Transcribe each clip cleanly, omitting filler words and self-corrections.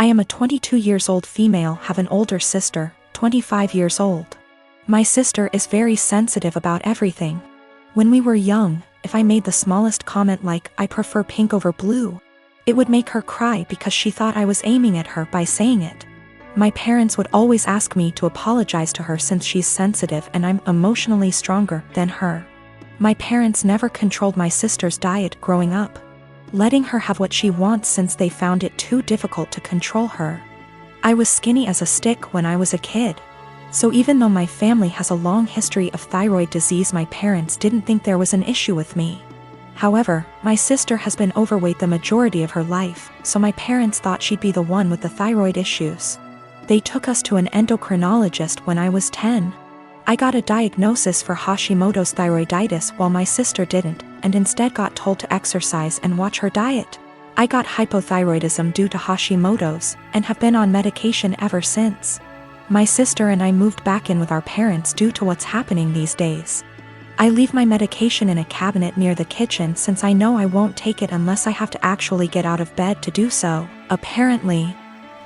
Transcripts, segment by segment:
I am a 22 years old female, have an older sister, 25 years old. My sister is very sensitive about everything. When we were young, if I made the smallest comment like, I prefer pink over blue, it would make her cry because she thought I was aiming at her by saying it. My parents would always ask me to apologize to her since she's sensitive and I'm emotionally stronger than her. My parents never controlled my sister's diet growing up, letting her have what she wants since they found it too difficult to control her. I was skinny as a stick when I was a kid. So even though my family has a long history of thyroid disease, my parents didn't think there was an issue with me. However, my sister has been overweight the majority of her life, so my parents thought she'd be the one with the thyroid issues. They took us to an endocrinologist when I was 10. I got a diagnosis for Hashimoto's thyroiditis while my sister didn't, and instead got told to exercise and watch her diet. I got hypothyroidism due to Hashimoto's, and have been on medication ever since. My sister and I moved back in with our parents due to what's happening these days. I leave my medication in a cabinet near the kitchen since I know I won't take it unless I have to actually get out of bed to do so. Apparently,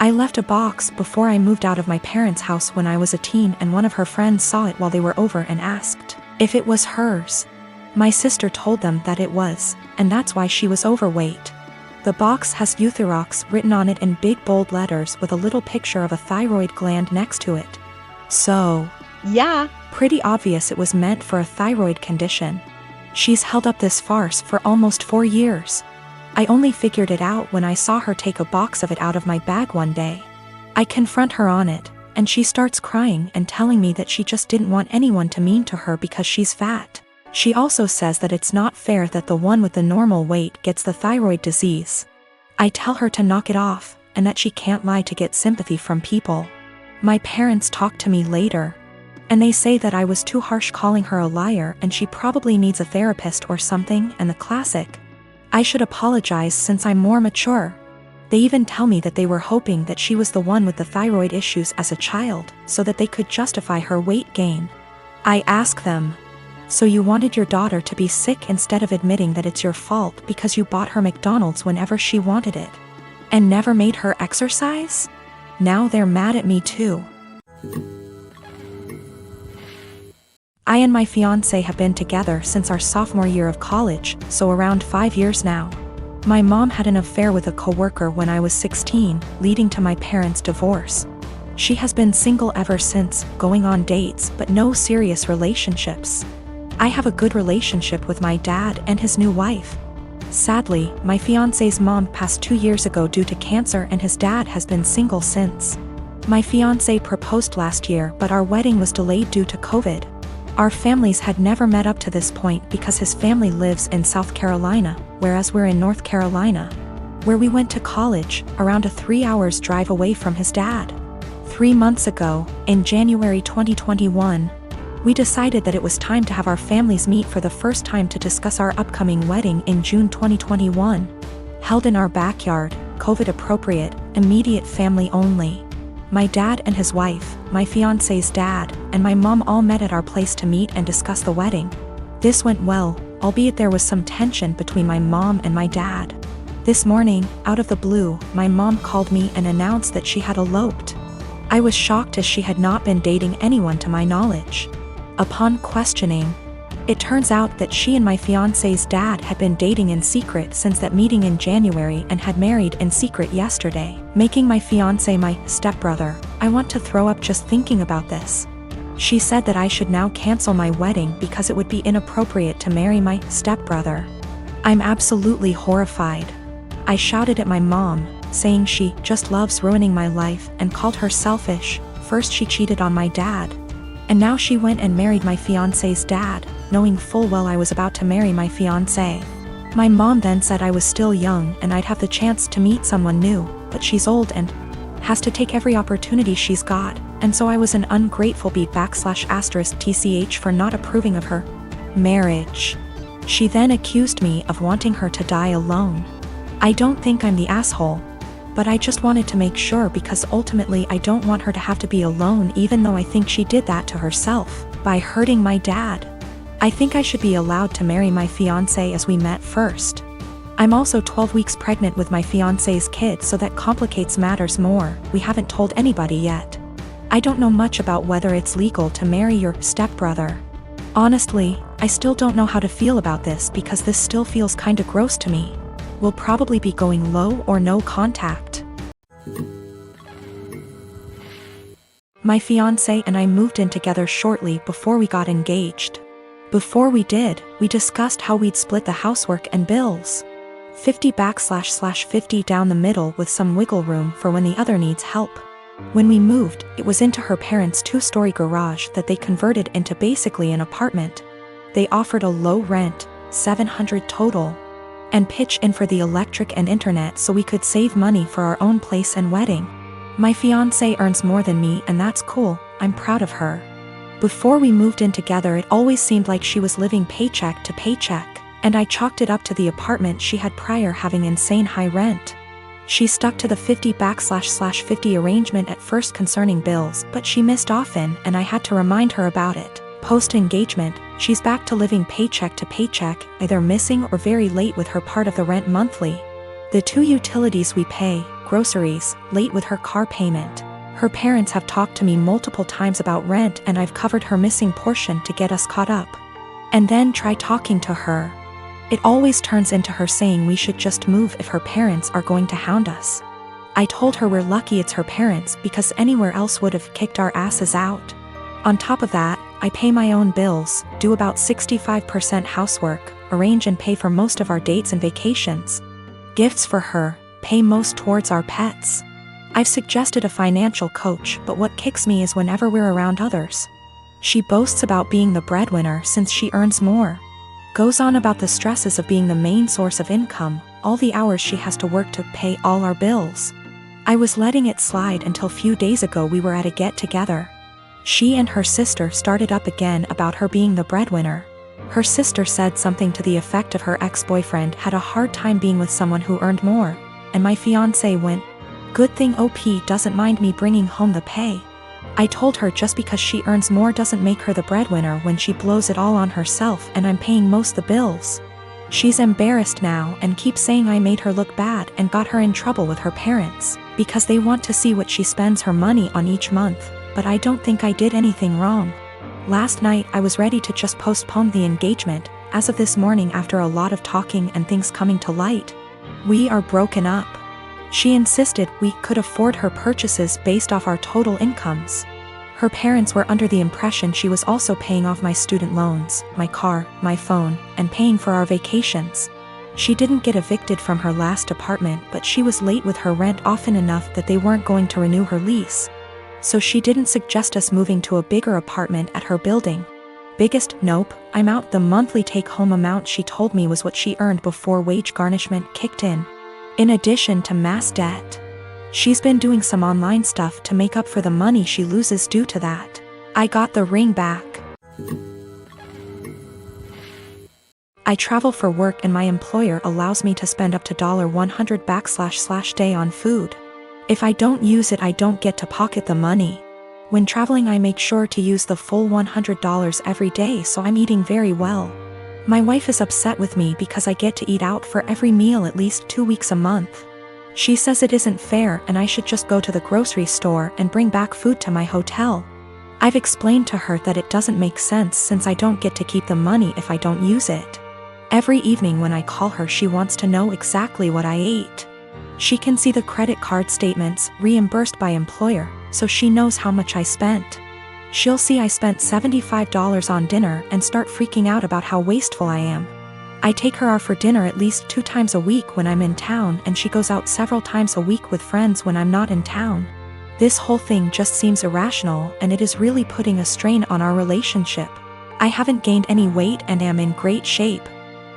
I left a box before I moved out of my parents' house when I was a teen, and one of her friends saw it while they were over and asked if it was hers. My sister told them that it was, and that's why she was overweight. The box has Euthyrox written on it in big bold letters with a little picture of a thyroid gland next to it. So, yeah, pretty obvious it was meant for a thyroid condition. She's held up this farce for almost 4 years. I only figured it out when I saw her take a box of it out of my bag one day. I confront her on it, and she starts crying and telling me that she just didn't want anyone to mean to her because she's fat. She also says that it's not fair that the one with the normal weight gets the thyroid disease. I tell her to knock it off, and that she can't lie to get sympathy from people. My parents talk to me later, and they say that I was too harsh calling her a liar and she probably needs a therapist or something, and the classic, I should apologize since I'm more mature. They even tell me that they were hoping that she was the one with the thyroid issues as a child, so that they could justify her weight gain. I ask them, so you wanted your daughter to be sick instead of admitting that it's your fault because you bought her McDonald's whenever she wanted it, and never made her exercise? Now they're mad at me too. I and my fiancé have been together since our sophomore year of college, so around 5 years now. My mom had an affair with a coworker when I was 16, leading to my parents' divorce. She has been single ever since, going on dates but no serious relationships. I have a good relationship with my dad and his new wife. Sadly, my fiancé's mom passed 2 years ago due to cancer, and his dad has been single since. My fiancé proposed last year, but our wedding was delayed due to COVID. Our families had never met up to this point because his family lives in South Carolina, whereas we're in North Carolina, where we went to college, around a 3 hours drive away from his dad. 3 months ago, in January 2021, we decided that it was time to have our families meet for the first time to discuss our upcoming wedding in June 2021. Held in our backyard, COVID appropriate, immediate family only. My dad and his wife, my fiancé's dad, and my mom all met at our place to meet and discuss the wedding. This went well, albeit there was some tension between my mom and my dad. This morning, out of the blue, my mom called me and announced that she had eloped. I was shocked as she had not been dating anyone to my knowledge. Upon questioning, it turns out that she and my fiancé's dad had been dating in secret since that meeting in January and had married in secret yesterday, making my fiancé my stepbrother. I want to throw up just thinking about this. She said that I should now cancel my wedding because it would be inappropriate to marry my stepbrother. I'm absolutely horrified. I shouted at my mom, saying she just loves ruining my life, and called her selfish. First she cheated on my dad, and now she went and married my fiancé's dad, knowing full well I was about to marry my fiancé. My mom then said I was still young and I'd have the chance to meet someone new, but she's old and has to take every opportunity she's got, and so I was an ungrateful **TCH for not approving of her marriage. She then accused me of wanting her to die alone. I don't think I'm the asshole, but I just wanted to make sure because ultimately I don't want her to have to be alone, even though I think she did that to herself by hurting my dad. I think I should be allowed to marry my fiancé as we met first. I'm also 12 weeks pregnant with my fiancé's kid, so that complicates matters more. We haven't told anybody yet. I don't know much about whether it's legal to marry your stepbrother. Honestly, I still don't know how to feel about this because this still feels kinda gross to me. We'll probably be going low or no contact. My fiancé and I moved in together shortly before we got engaged. Before we did, we discussed how we'd split the housework and bills. 50//50 down the middle with some wiggle room for when the other needs help. When we moved, it was into her parents' 2-story garage that they converted into basically an apartment. They offered a low rent, $700 total, and pitch in for the electric and internet so we could save money for our own place and wedding. My fiancé earns more than me, and that's cool. I'm proud of her. Before we moved in together, it always seemed like she was living paycheck to paycheck, and I chalked it up to the apartment she had prior having insane high rent. She stuck to the 50//50 arrangement at first concerning bills, but she missed often and I had to remind her about it. Post-engagement, she's back to living paycheck to paycheck, either missing or very late with her part of the rent monthly. The 2 utilities we pay, groceries, late with her car payment. Her parents have talked to me multiple times about rent and I've covered her missing portion to get us caught up. And then try talking to her. It always turns into her saying we should just move if her parents are going to hound us. I told her we're lucky it's her parents because anywhere else would have kicked our asses out. On top of that, I pay my own bills, do about 65% housework, arrange and pay for most of our dates and vacations. Gifts for her, pay most towards our pets. I've suggested a financial coach, but what kicks me is whenever we're around others. She boasts about being the breadwinner since she earns more. Goes on about the stresses of being the main source of income, all the hours she has to work to pay all our bills. I was letting it slide until few days ago we were at a get-together. She and her sister started up again about her being the breadwinner. Her sister said something to the effect of her ex-boyfriend had a hard time being with someone who earned more, and my fiancé went, "Good thing OP doesn't mind me bringing home the pay." I told her just because she earns more doesn't make her the breadwinner when she blows it all on herself and I'm paying most the bills. She's embarrassed now and keeps saying I made her look bad and got her in trouble with her parents, because they want to see what she spends her money on each month, but I don't think I did anything wrong. Last night I was ready to just postpone the engagement, as of this morning after a lot of talking and things coming to light. We are broken up. She insisted we could afford her purchases based off our total incomes. Her parents were under the impression she was also paying off my student loans, my car, my phone, and paying for our vacations. She didn't get evicted from her last apartment, but she was late with her rent often enough that they weren't going to renew her lease. So she didn't suggest us moving to a bigger apartment at her building. Biggest nope, I'm out. The monthly take-home amount she told me was what she earned before wage garnishment kicked in addition to mass debt. She's been doing some online stuff to make up for the money she loses due to that. I got the ring back. I travel for work and my employer allows me to spend up to $100 / day on food. If I don't use it, I don't get to pocket the money. When traveling, I make sure to use the full $100 every day, so I'm eating very well. My wife is upset with me because I get to eat out for every meal at least 2 weeks a month. She says it isn't fair and I should just go to the grocery store and bring back food to my hotel. I've explained to her that it doesn't make sense since I don't get to keep the money if I don't use it. Every evening when I call her, she wants to know exactly what I ate. She can see the credit card statements reimbursed by employer, so she knows how much I spent. She'll see I spent $75 on dinner and start freaking out about how wasteful I am. I take her out for dinner at least 2 times a week when I'm in town, and she goes out several times a week with friends when I'm not in town. This whole thing just seems irrational, and it is really putting a strain on our relationship. I haven't gained any weight and am in great shape.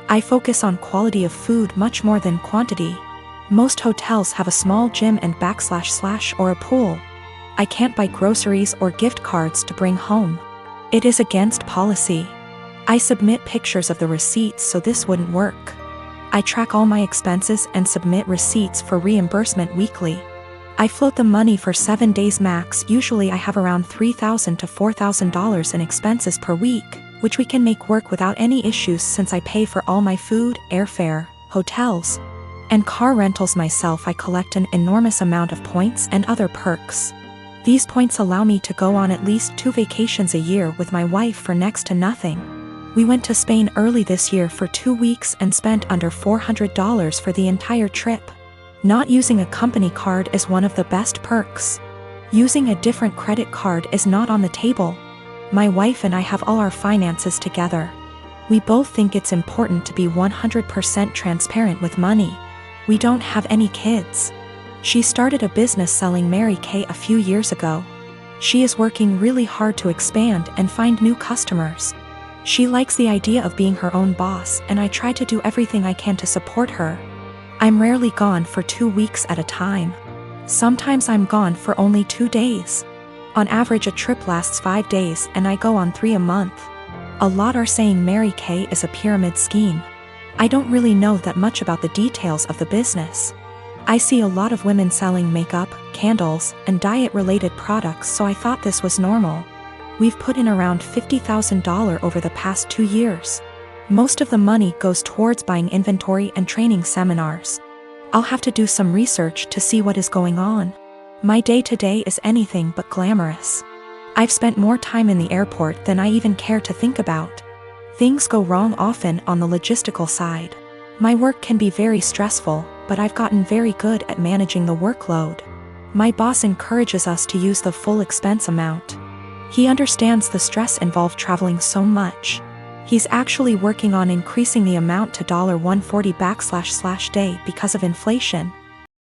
I focus on quality of food much more than quantity. Most hotels have a small gym and / or a pool. I can't buy groceries or gift cards to bring home. It is against policy. I submit pictures of the receipts, so this wouldn't work. I track all my expenses and submit receipts for reimbursement weekly. I float the money for 7 days max. Usually I have around $3,000 to $4,000 in expenses per week, which we can make work without any issues since I pay for all my food, airfare, hotels, and car rentals. Myself, I collect an enormous amount of points and other perks. These points allow me to go on at least 2 vacations a year with my wife for next to nothing. We went to Spain early this year for 2 weeks and spent under $400 for the entire trip. Not using a company card is one of the best perks. Using a different credit card is not on the table. My wife and I have all our finances together. We both think it's important to be 100% transparent with money. We don't have any kids. She started a business selling Mary Kay a few years ago. She is working really hard to expand and find new customers. She likes the idea of being her own boss, and I try to do everything I can to support her. I'm rarely gone for 2 weeks at a time. Sometimes I'm gone for only 2 days. On average, a trip lasts 5 days and I go on 3 a month. A lot are saying Mary Kay is a pyramid scheme. I don't really know that much about the details of the business. I see a lot of women selling makeup, candles, and diet-related products, so I thought this was normal. We've put in around $50,000 over the past 2 years. Most of the money goes towards buying inventory and training seminars. I'll have to do some research to see what is going on. My day-to-day is anything but glamorous. I've spent more time in the airport than I even care to think about. Things go wrong often on the logistical side. My work can be very stressful, but I've gotten very good at managing the workload. My boss encourages us to use the full expense amount. He understands the stress involved traveling so much. He's actually working on increasing the amount to $140 /day because of inflation.